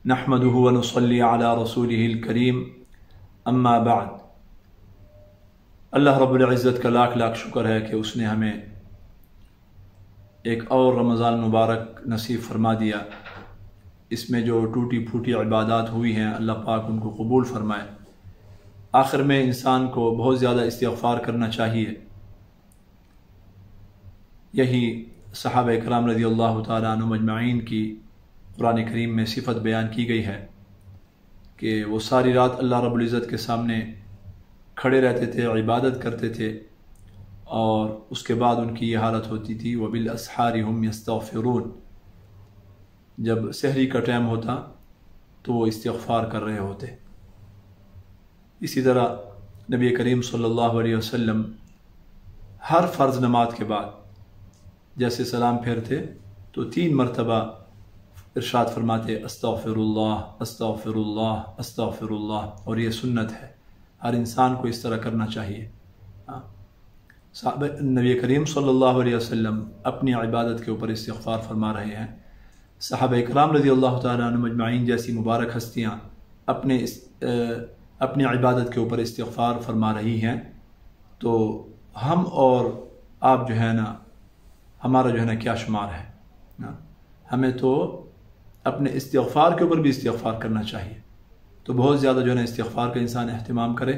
नहमदुहु व नुसल्ली अला रसूलिहिल करीम अम्मा बाद। अल्लाह रब्बुल इज़्ज़त का लाख लाख शुक्र है कि उसने हमें एक और रमज़ान मुबारक नसीब फरमा दिया। इसमें जो टूटी फूटी इबादत हुई हैं अल्लाह पाक उनको कबूल फरमाए। आखिर में इंसान को बहुत ज़्यादा इस्तिग़फ़ार करना चाहिए। यही सहाबा इकराम रज़ियल्लाहु ताला अन्हुम अजमईन की कुरान करीम में सिफत बयान की गई है कि वो सारी रात अल्लाह रब्बुल इज़्ज़त के सामने खड़े रहते थे, इबादत करते थे और उसके बाद उनकी ये हालत होती थी वबिल अस्हारी हुम यस्तग़फ़िरून। जब सहरी का टाइम होता तो वो इस्तिग़फ़ार कर रहे होते। इसी तरह नबी करीम सल्लल्लाहु अलैहि वसल्लम हर फ़र्ज़ नमाज के बाद जैसे सलाम फेरते तो 3 मरतबा इरशाद फरमाते अस्तग़फ़िरुल्लाह अस्तग़फ़िरुल्लाह अस्तग़फ़िरुल्लाह, और ये सुन्नत है, हर इंसान को इस तरह करना चाहिए। नबी करीम सल्लल्लाहु अलैहि वसल्लम अपनी इबादत के ऊपर इस्तिग़फ़ार फरमा रहे हैं। सहाबा इकराम रज़ियल्लाहु ताला अन्हुम अजमईन जैसी मुबारक हस्तियाँ अपनी इबादत के ऊपर इस्तिग़फ़ार फरमा रही हैं, तो हम और आप जो है ना, हमारा जो है ना क्या शुमार है ना। हमें तो अपने इस्तिग़फ़ार के ऊपर भी इस्तिग़फ़ार करना चाहिए। तो बहुत ज़्यादा जो है ना इस्तिग़फ़ार का इंसान अहतमाम करे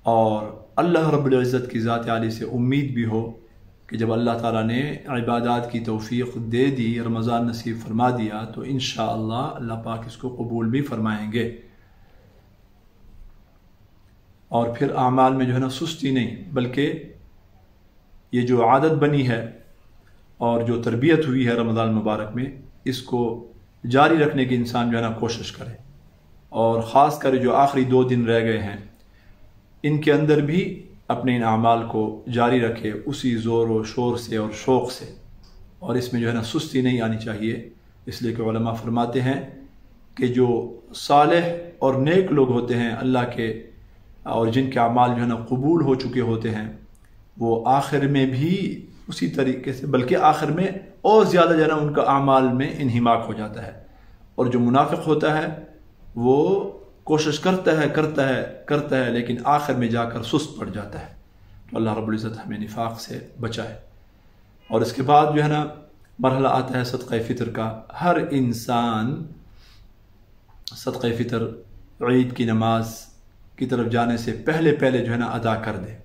और अल्लाह रब्बुल इज़्ज़त की ज़ात आली से उम्मीद भी हो कि जब अल्लाह ताला ने इबादत की तौफ़ीक़ दे दी, रमज़ान नसीब फरमा दिया, तो इंशाअल्लाह अल्लाह पाक इसको कबूल भी फरमाएंगे। और फिर आमाल में जो है ना सुस्ती नहीं, बल्कि ये जो आदत बनी है और जो तरबियत हुई है रमज़ान मुबारक में, इसको जारी रखने की इंसान जो है ना कोशिश करे। और ख़ास कर जो आखिरी 2 दिन रह गए हैं इनके अंदर भी अपने इन आमाल को जारी रखे उसी ज़ोर व शोर से और शौक़ से, और इसमें जो है ना सुस्ती नहीं आनी चाहिए। इसलिए कि उलमा फरमाते हैं कि जो सालेह और नेक लोग होते हैं अल्लाह के, और जिनके आमाल जो है ना कबूल हो चुके होते हैं, वो आखिर में भी उसी तरीके से, बल्कि आखिर में और ज़्यादा जो है ना उनका आमाल में इन्हिमाक हो जाता है। और जो मुनाफिक होता है वो कोशिश करता है लेकिन आखिर में जाकर सुस्त पड़ जाता है। तो अल्लाह रब्बुल इज़्ज़त हमें निफाक से बचाए। और इसके बाद जो है ना मरहला आता है सदक़ा फ़ितर का। हर इंसान सदक़ा फ़ितर ईद की नमाज की तरफ जाने से पहले जो है ना अदा कर दे,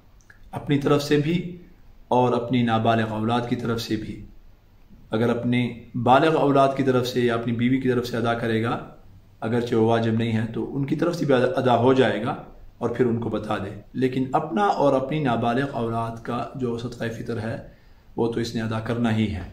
अपनी तरफ से भी और अपनी नाबालिग औलाद की तरफ से भी। अगर अपनी बालिग औलाद की तरफ से या अपनी बीवी की तरफ से अदा करेगा, अगरचे वो वाजिब नहीं है, तो उनकी तरफ से भी अदा हो जाएगा और फिर उनको बता दे। लेकिन अपना और अपनी नाबालिग औलाद का जो सदक़ा फ़ितर है वो तो इसने अदा करना ही है।